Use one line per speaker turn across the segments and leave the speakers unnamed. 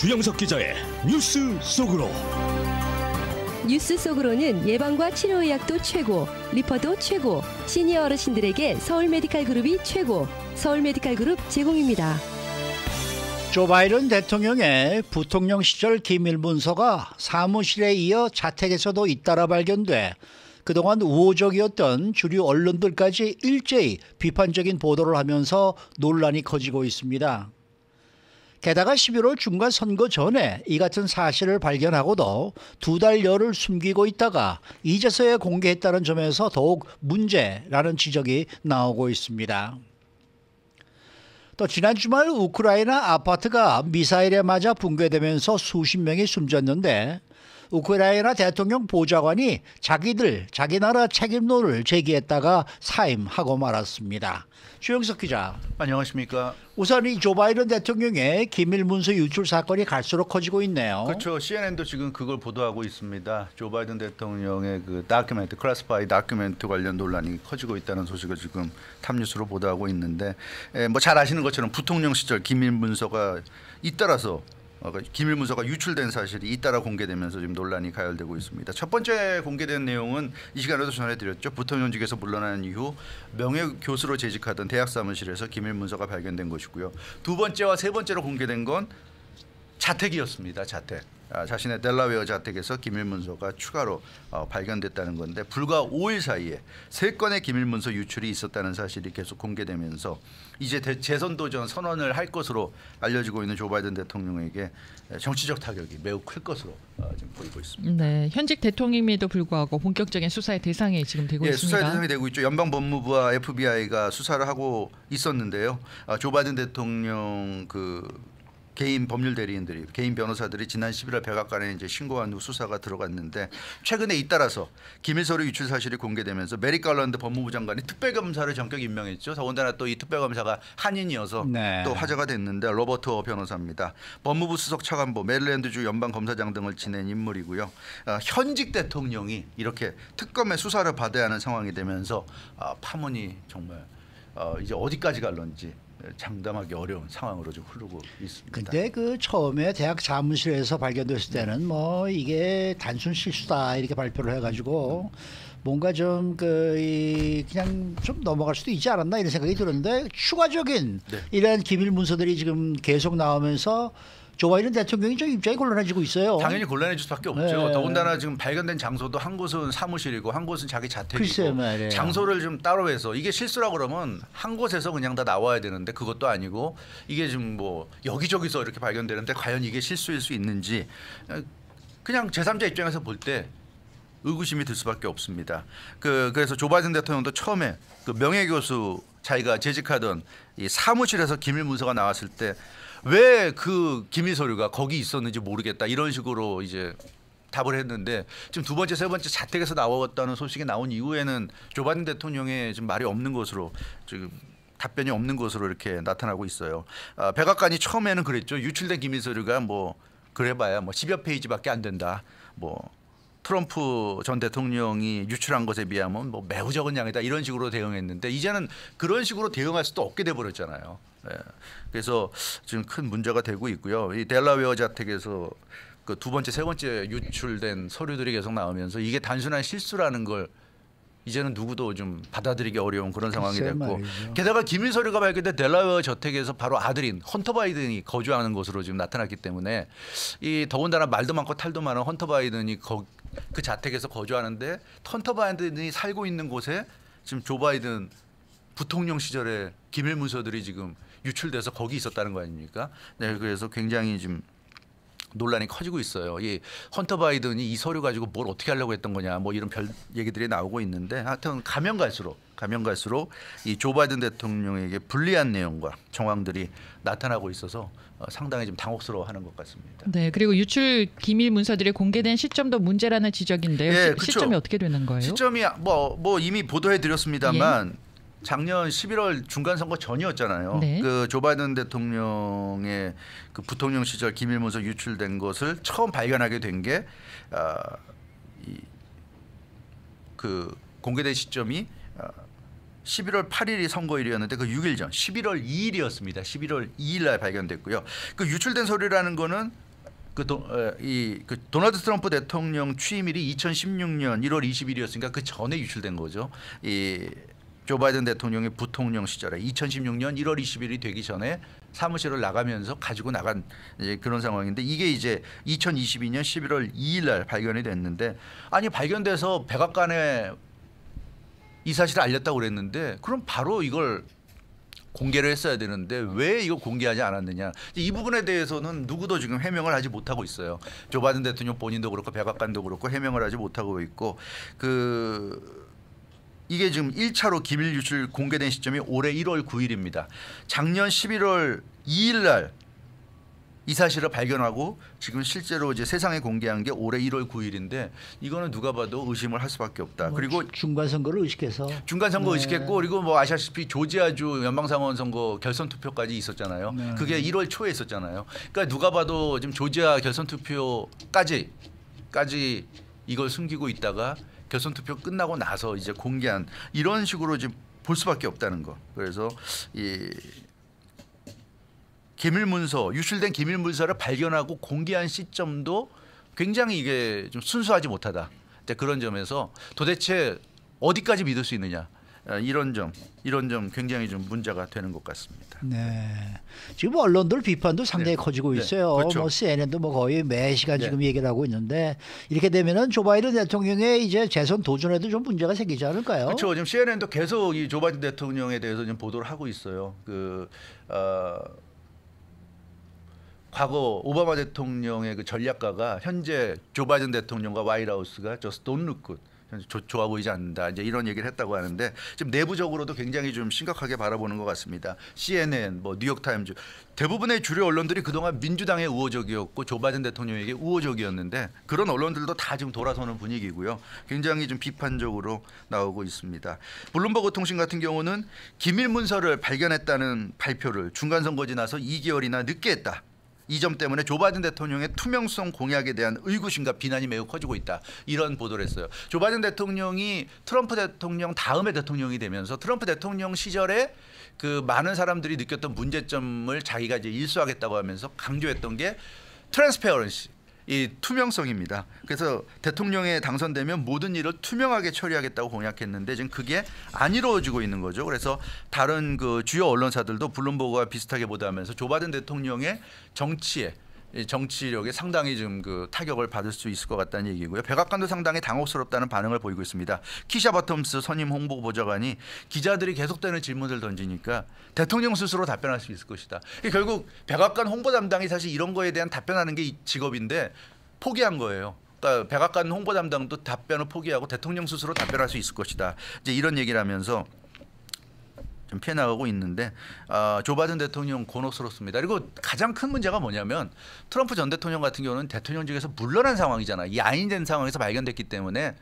주영석 기자의 뉴스 속으로.
뉴스 속으로는 예방과 치료의학도 최고, 리퍼도 최고, 시니어 어르신들에게 서울 메디칼 그룹이 최고, 서울 메디칼 그룹 제공입니다.
조 바이든 대통령의 부통령 시절 기밀 문서가 사무실에 이어 자택에서도 잇따라 발견돼 그동안 우호적이었던 주류 언론들까지 일제히 비판적인 보도를 하면서 논란이 커지고 있습니다. 게다가 11월 중간 선거 전에 이 같은 사실을 발견하고도 2달여를 숨기고 있다가 이제서야 공개했다는 점에서 더욱 문제라는 지적이 나오고 있습니다. 또 지난 주말 우크라이나 아파트가 미사일에 맞아 붕괴되면서 수십 명이 숨졌는데 우크라이나 대통령 보좌관이 자기 나라 책임론을 제기했다가 사임하고 말았습니다. 주영석 기자.
안녕하십니까.
우선 이 조 바이든 대통령의 기밀 문서 유출 사건이 갈수록 커지고 있네요.
그렇죠. CNN도 지금 그걸 보도하고 있습니다. 조 바이든 대통령의 그 다큐멘트, 클래스파이 다큐멘트 관련 논란이 커지고 있다는 소식을 지금 탑뉴스로 보도하고 있는데, 뭐 잘 아시는 것처럼 부통령 시절 기밀 문서가 잇따라서 기밀 문서가 유출된 사실이 잇따라 공개되면서 지금 논란이 가열되고 있습니다. 첫 번째 공개된 내용은 이 시간에도 전해드렸죠. 부통령직에서 물러난 이후 명예교수로 재직하던 대학 사무실에서 기밀 문서가 발견된 것이고요. 두 번째와 세 번째로 공개된 건 자택이었습니다. 자택. 자신의 델라웨어 자택에서 기밀 문서가 추가로 발견됐다는 건데, 불과 5일 사이에 3건의 기밀 문서 유출이 있었다는 사실이 계속 공개되면서 이제 재선 도전 선언을 할 것으로 알려지고 있는 조 바이든 대통령에게 정치적 타격이 매우 클 것으로 지금 보이고 있습니다.
네, 현직 대통령임에도 불구하고 본격적인 수사의 대상이 지금 되고 있습니다.
수사의 대상이 되고 있죠. 연방법무부와 FBI가 수사를 하고 있었는데요. 조 바이든 대통령 개인 법률 대리인들이, 개인 변호사들이 지난 11월 백악관에 이제 신고한 후 수사가 들어갔는데, 최근에 잇따라서 기밀 서류 유출 사실이 공개되면서 메릭 갈란드 법무부 장관이 특별검사를 전격 임명했죠. 더군다나 또 이 특별검사가 한인이어서 또 화제가 됐는데, 로버트 변호사입니다. 법무부 수석 차관보, 메릴랜드주 연방검사장 등을 지낸 인물이고요. 현직 대통령이 이렇게 특검의 수사를 받아야 하는 상황이 되면서 파문이 정말 이제 어디까지 갈런지 장담하기 어려운 상황으로 좀 흐르고 있습니다.
근데 그 처음에 대학 사무실에서 발견됐을 때는 뭐 이게 단순 실수다 이렇게 발표를 해가지고 뭔가 좀 그냥 좀 넘어갈 수도 있지 않았나 이런 생각이 들었는데, 추가적인 이런 기밀 문서들이 지금 계속 나오면서 조 바이든 대통령이 좀 입장이 곤란해지고 있어요.
당연히 곤란해질 수밖에 없죠. 더군다나 지금 발견된 장소도 한 곳은 사무실이고 한 곳은 자기 자택이고, 장소를 좀 따로 해서 이게 실수라고 그러면 한 곳에서 그냥 다 나와야 되는데 그것도 아니고 이게 지금 뭐 여기저기서 이렇게 발견되는데 과연 이게 실수일 수 있는지 그냥 제3자 입장에서 볼 때 의구심이 들 수밖에 없습니다. 그래서 조 바이든 대통령도 처음에 그 명예교수 자기가 재직하던 이 사무실에서 기밀 문서가 나왔을 때 왜 그 기밀 서류가 거기 있었는지 모르겠다 이런 식으로 이제 답을 했는데, 지금 두 번째, 세 번째 자택에서 나왔다는 소식이 나온 이후에는 조 바이든 대통령의 지금 말이 없는 것으로, 지금 답변이 없는 것으로 이렇게 나타나고 있어요. 백악관이 처음에는 그랬죠. 유출된 기밀 서류가 뭐 그래봐야 뭐 10여 페이지밖에 안 된다. 뭐 트럼프 전 대통령이 유출한 것에 비하면 뭐 매우 적은 양이다 이런 식으로 대응했는데, 이제는 그런 식으로 대응할 수도 없게 돼버렸잖아요. 그래서 지금 큰 문제가 되고 있고요. 이 델라웨어 자택에서 그 두 번째, 세 번째 유출된 서류들이 계속 나오면서 이게 단순한 실수라는 걸 이제는 누구도 좀 받아들이기 어려운 그런 상황이 됐고, 말이죠. 게다가 기밀 서류가 발견된 델라웨어 저택에서 바로 아들인 헌터 바이든이 거주하는 곳으로 지금 나타났기 때문에, 이 더군다나 말도 많고 탈도 많은 헌터 바이든이 그 자택에서 거주하는데, 헌터 바이든이 살고 있는 곳에 지금 조 바이든 부통령 시절에 기밀 문서들이 지금 유출돼서 거기 있었다는 거 아닙니까? 네, 그래서 굉장히 지금 논란이 커지고 있어요. 이 헌터 바이든이 이 서류 가지고 뭘 어떻게 하려고 했던 거냐, 뭐 이런 별 얘기들이 나오고 있는데, 하여튼 가면 갈수록 이 조 바이든 대통령에게 불리한 내용과 정황들이 나타나고 있어서 상당히 좀 당혹스러워하는 것 같습니다.
네, 그리고 유출 기밀 문서들이 공개된 시점도 문제라는 지적인데요.
예,
시점이 어떻게 되는 거예요?
시점이 뭐 이미 보도해드렸습니다만. 작년 11월 중간 선거 전이었잖아요. 그 조 바이든 대통령의 그 부통령 시절 기밀 문서 유출된 것을 처음 발견하게 된 게 그 공개된 시점이 11월 8일이 선거일이었는데 그 6일 전 11월 2일이었습니다. 11월 2일 날 발견됐고요. 그 유출된 서류라는 거는 그 도널드 트럼프 대통령 취임일이 2016년 1월 20일이었으니까 그 전에 유출된 거죠. 이 조 바이든 대통령의 부통령 시절에 2016년 1월 20일이 되기 전에 사무실을 나가면서 가지고 나간 이제 그런 상황인데 이게 이제 2022년 11월 2일 날 발견이 됐는데 아니 발견돼서 백악관에 이 사실을 알렸다고 그랬는데 그럼 바로 이걸 공개를 했어야 되는데 왜 이거 공개하지 않았느냐. 이 부분에 대해서는 누구도 지금 해명을 하지 못하고 있어요. 조 바이든 대통령 본인도 그렇고 백악관도 그렇고 해명을 하지 못하고 있고 이게 지금 1차로 기밀 유출 공개된 시점이 올해 1월 9일입니다. 작년 11월 2일 날 이 사실을 발견하고 지금 실제로 이제 세상에 공개한 게 올해 1월 9일인데 이거는 누가 봐도 의심을 할 수밖에 없다. 그리고
중간 선거를 의식해서
중간 선거 의식했고 그리고 뭐 아시다시피 조지아주 연방상원 선거 결선 투표까지 있었잖아요. 그게 1월 초에 있었잖아요. 그러니까 누가 봐도 지금 조지아 결선 투표까지 이걸 숨기고 있다가 결선 투표 끝나고 나서 이제 공개한 이런 식으로 지금 볼 수밖에 없다는 거. 그래서 이 기밀문서 유출된 기밀문서를 발견하고 공개한 시점도 굉장히 이게 좀 순수하지 못하다. 그런 점에서 도대체 어디까지 믿을 수 있느냐 이런 점 굉장히 좀 문제가 되는 것 같습니다.
네, 지금 언론들 비판도 상당히 커지고 있어요.
그렇죠.
뭐 CNN도 뭐 거의 매 시간 지금 얘기를 하고 있는데 이렇게 되면은 조 바이든 대통령의 이제 재선 도전에도 좀 문제가 생기지 않을까요?
그렇죠. 지금 CNN도 계속 이 조 바이든 대통령에 대해서 지금 보도를 하고 있어요. 과거 오바마 대통령의 그 전략가가 현재 조 바이든 대통령과 화이트하우스가 just don't look good. 좋아 보이지 않는다. 이제 이런 얘기를 했다고 하는데 지금 내부적으로도 굉장히 좀 심각하게 바라보는 것 같습니다. CNN, 뭐 뉴욕타임즈 대부분의 주류 언론들이 그동안 민주당에 우호적이었고 조 바이든 대통령에게 우호적이었는데 그런 언론들도 다 지금 돌아서는 분위기고요. 굉장히 좀 비판적으로 나오고 있습니다. 블룸버그 통신 같은 경우는 기밀 문서를 발견했다는 발표를 중간 선거 지나서 2개월이나 늦게 했다. 이 점 때문에 조 바이든 대통령의 투명성 공약에 대한 의구심과 비난이 매우 커지고 있다. 이런 보도를 했어요. 조 바이든 대통령이 트럼프 대통령 다음에 대통령이 되면서 트럼프 대통령 시절에 그 많은 사람들이 느꼈던 문제점을 자기가 이제 일수하겠다고 하면서 강조했던 게 트랜스페어런시, 이 투명성입니다. 그래서 대통령에 당선되면 모든 일을 투명하게 처리하겠다고 공약했는데 지금 그게 안 이루어지고 있는 거죠. 그래서 다른 그 주요 언론사들도 블룸버그와 비슷하게 보도하면서 조 바이든 대통령의 정치력에 상당히 좀 그 타격을 받을 수 있을 것 같다는 얘기고요. 백악관도 상당히 당혹스럽다는 반응을 보이고 있습니다. 키샤 버텀스 선임 홍보보좌관이 기자들이 계속되는 질문을 던지니까 대통령 스스로 답변할 수 있을 것이다. 결국 백악관 홍보 담당이 사실 이런 거에 대한 답변하는 게 직업인데 포기한 거예요. 그러니까 백악관 홍보 담당도 답변을 포기하고 대통령 스스로 답변할 수 있을 것이다. 이제 이런 얘기를 하면서 좀 피해 나가고 있는데 조 바이든 대통령 곤혹스럽습니다. 그리고 가장 큰 문제가 뭐냐면 트럼프 전 대통령 같은 경우는 대통령직에서 물러난 상황이잖아요. 야인된 상황에서 발견됐기 때문에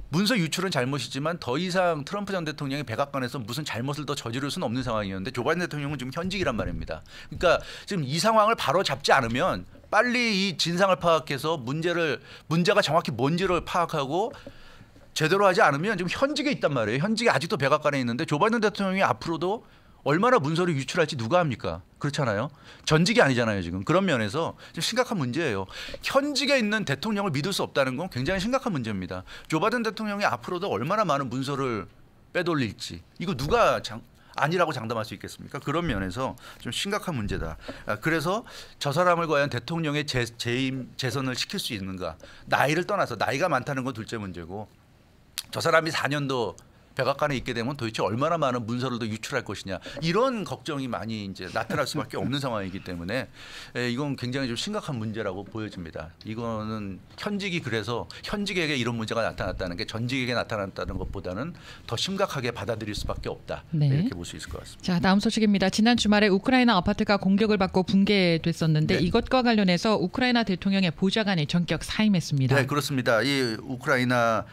문서 유출은 잘못이지만 더 이상 트럼프 전 대통령이 백악관에서 무슨 잘못을 더 저지를 수는 없는 상황이었는데 조 바이든 대통령은 지금 현직이란 말입니다. 그러니까 지금 이 상황을 바로 잡지 않으면 빨리 이 진상을 파악해서 문제가 정확히 뭔지를 파악하고 제대로 하지 않으면 지금 현직에 있단 말이에요. 현직에 아직도 백악관에 있는데 조 바이든 대통령이 앞으로도 얼마나 문서를 유출할지 누가 합니까? 그렇잖아요. 전직이 아니잖아요. 지금 그런 면에서 좀 심각한 문제예요. 현직에 있는 대통령을 믿을 수 없다는 건 굉장히 심각한 문제입니다. 조 바이든 대통령이 앞으로도 얼마나 많은 문서를 빼돌릴지 이거 누가 아니라고 장담할 수 있겠습니까? 그런 면에서 좀 심각한 문제다. 그래서 저 사람을 과연 대통령의 재선을 시킬 수 있는가? 나이를 떠나서 나이가 많다는 건 둘째 문제고 저 사람이 4년도 백악관에 있게 되면 도대체 얼마나 많은 문서를 더 유출할 것이냐 이런 걱정이 많이 이제 나타날 수밖에 없는 상황이기 때문에 이건 굉장히 좀 심각한 문제라고 보여집니다. 이거는 현직이 그래서 현직에게 이런 문제가 나타났다는 게 전직에게 나타났다는 것보다는 더 심각하게 받아들일 수밖에 없다. 네. 이렇게 볼 수 있을 것 같습니다.
자, 다음 소식입니다. 지난 주말에 우크라이나 아파트가 공격을 받고 붕괴됐었는데 네. 이것과 관련해서 우크라이나 대통령의 보좌관이 전격 사임했습니다.
네, 그렇습니다. 이 우크라이나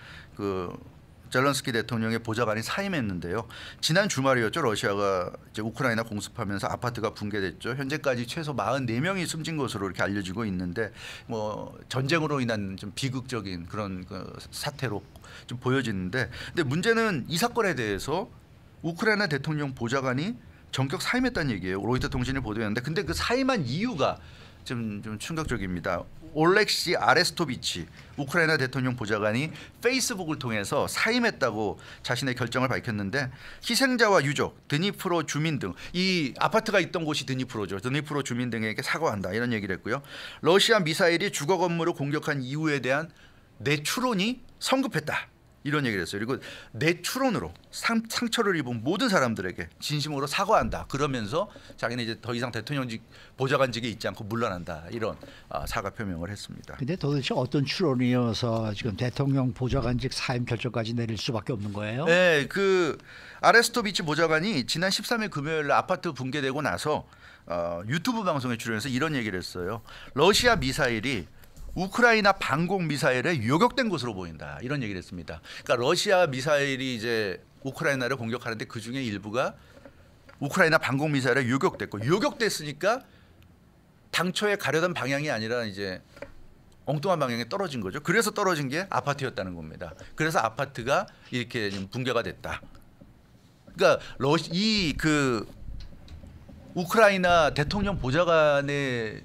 젤런스키 대통령의 보좌관이 사임했는데요. 지난 주말이었죠. 러시아가 이제 우크라이나 공습하면서 아파트가 붕괴됐죠. 현재까지 최소 44명이 숨진 것으로 이렇게 알려지고 있는데 뭐 전쟁으로 인한 좀 비극적인 그런 사태로 좀 보여지는데, 근데 문제는 이 사건에 대해서 우크라이나 대통령 보좌관이 전격 사임했다는 얘기예요. 로이터 통신이 보도했는데, 근데 그 사임한 이유가 좀 충격적입니다. 올렉시 아레스토비치 우크라이나 대통령 보좌관이 페이스북을 통해서 사임했다고 자신의 결정을 밝혔는데 희생자와 유족, 드니프로 주민 등 이 아파트가 있던 곳이 드니프로죠. 드니프로 주민 등에게 사과한다 이런 얘기를 했고요. 러시아 미사일이 주거 건물을 공격한 이유에 대한 내 추론이 성급했다. 이런 얘기를 했어요. 그리고 내 추론으로 상처를 입은 모든 사람들에게 진심으로 사과한다. 그러면서 자기는 이제 더 이상 대통령직 보좌관직에 있지 않고 물러난다. 이런 사과 표명을 했습니다.
근데 도대체 어떤 추론이어서 지금 대통령 보좌관직 사임 결정까지 내릴 수밖에 없는 거예요?
네, 그 아레스토비치 보좌관이 지난 13일 금요일 아파트 붕괴되고 나서 유튜브 방송에 출연해서 이런 얘기를 했어요. 러시아 미사일이 우크라이나 방공 미사일에 요격된 것으로 보인다. 이런 얘기를 했습니다. 그러니까 러시아 미사일이 이제 우크라이나를 공격하는데 그 중에 일부가 우크라이나 방공 미사일에 요격됐고 요격됐으니까 당초에 가려던 방향이 아니라 이제 엉뚱한 방향에 떨어진 거죠. 그래서 떨어진 게 아파트였다는 겁니다. 그래서 아파트가 이렇게 붕괴가 됐다. 그러니까 우크라이나 대통령 보좌관의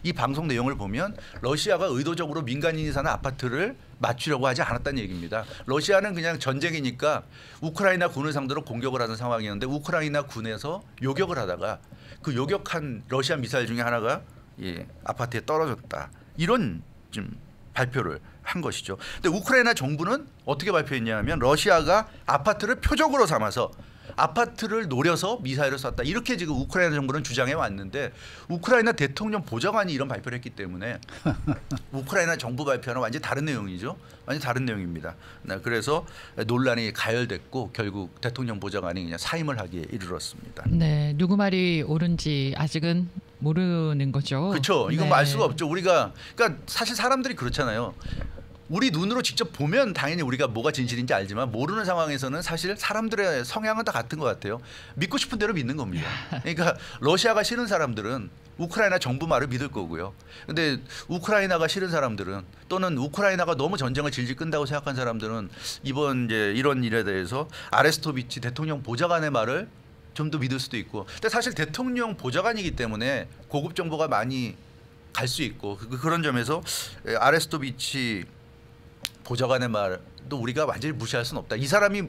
이 방송 내용을 보면 러시아가 의도적으로 민간인이 사는 아파트를 맞추려고 하지 않았다는 얘기입니다. 러시아는 그냥 전쟁이니까 우크라이나 군을 상대로 공격을 하는 상황이었는데 우크라이나 군에서 요격을 하다가 그 요격한 러시아 미사일 중에 하나가 아파트에 떨어졌다. 이런 좀 발표를 한 것이죠. 근데 우크라이나 정부는 어떻게 발표했냐면 러시아가 아파트를 표적으로 삼아서 아파트를 노려서 미사일을 쐈다. 이렇게 지금 우크라이나 정부는 주장해 왔는데 우크라이나 대통령 보좌관이 이런 발표를 했기 때문에 우크라이나 정부 발표는 완전히 다른 내용이죠. 완전히 다른 내용입니다. 그래서 논란이 가열됐고 결국 대통령 보좌관이 그냥 사임을 하기에 이르렀습니다.
네, 누구 말이 옳은지 아직은 모르는 거죠.
그렇죠. 이건 알 수가 없죠. 우리가 그러니까 사실 사람들이 그렇잖아요. 우리 눈으로 직접 보면 당연히 우리가 뭐가 진실인지 알지만 모르는 상황에서는 사실 사람들의 성향은 다 같은 것 같아요. 믿고 싶은 대로 믿는 겁니다. 그러니까 러시아가 싫은 사람들은 우크라이나 정부 말을 믿을 거고요. 근데 우크라이나가 싫은 사람들은 또는 우크라이나가 너무 전쟁을 질질 끈다고 생각한 사람들은 이번 이제 이런 일에 대해서 아레스토비치 대통령 보좌관의 말을 좀 더 믿을 수도 있고. 근데 사실 대통령 보좌관이기 때문에 고급 정보가 많이 갈 수 있고 그런 점에서 아레스토비치 보좌관의 말도 우리가 완전히 무시할 수는 없다. 이 사람이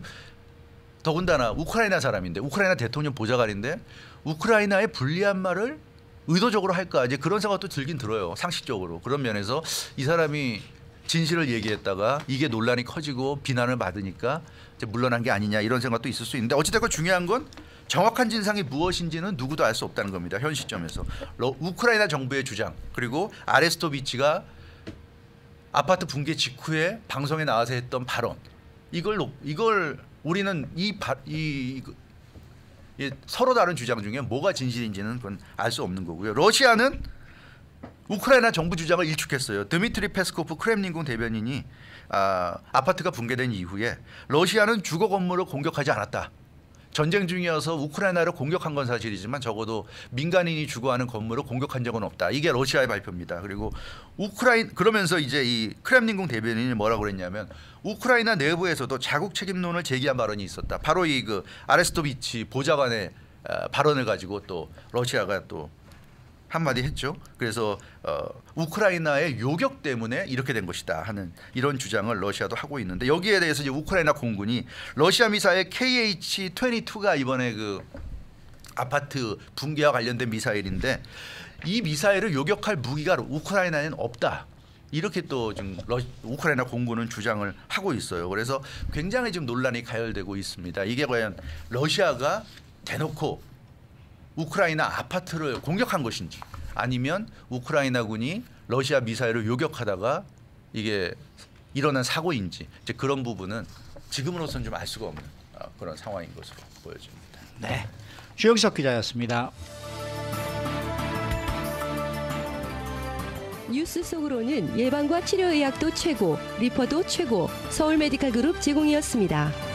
더군다나 우크라이나 사람인데 우크라이나 대통령 보좌관인데 우크라이나에 불리한 말을 의도적으로 할까 이제 그런 생각도 들긴 들어요. 상식적으로. 그런 면에서 이 사람이 진실을 얘기했다가 이게 논란이 커지고 비난을 받으니까 이제 물러난 게 아니냐 이런 생각도 있을 수 있는데 어찌됐건 중요한 건 정확한 진상이 무엇인지는 누구도 알 수 없다는 겁니다. 현 시점에서. 우크라이나 정부의 주장 그리고 아레스토비치가 아파트 붕괴 직후에 방송에 나와서 했던 발언 이걸 우리는 서로 다른 주장 중에 뭐가 진실인지는 그건 알 수 없는 거고요. 러시아는 우크라이나 정부 주장을 일축했어요. 드미트리 페스코프 크렘린궁 대변인이 아파트가 붕괴된 이후에 러시아는 주거 건물을 공격하지 않았다. 전쟁 중이어서 우크라이나를 공격한 건 사실이지만 적어도 민간인이 주거하는 건물을 공격한 적은 없다. 이게 러시아의 발표입니다. 그리고 그러면서 이제 이 크렘린궁 대변인이 뭐라고 그랬냐면 우크라이나 내부에서도 자국 책임론을 제기한 발언이 있었다. 바로 이 그 아레스토비치 보좌관의 발언을 가지고 또 러시아가 또 한마디 했죠. 그래서 우크라이나의 요격 때문에 이렇게 된 것이다 하는 이런 주장을 러시아도 하고 있는데 여기에 대해서 이제 우크라이나 공군이 러시아 미사일 KH-22가 이번에 그 아파트 붕괴와 관련된 미사일인데 이 미사일을 요격할 무기가 우크라이나에는 없다. 이렇게 또 지금 우크라이나 공군은 주장을 하고 있어요. 그래서 굉장히 지금 논란이 가열되고 있습니다. 이게 과연 러시아가 대놓고 우크라이나 아파트를 공격한 것인지 아니면 우크라이나군이 러시아 미사일을 요격하다가 이게 일어난 사고인지 이제 그런 부분은 지금으로서는 좀 알 수가 없는 그런 상황인 것으로 보여집니다.
네, 주영석 기자였습니다.
뉴스 속으로는 예방과 치료의학도 최고, 리퍼도 최고, 서울 메디칼 그룹 제공이었습니다.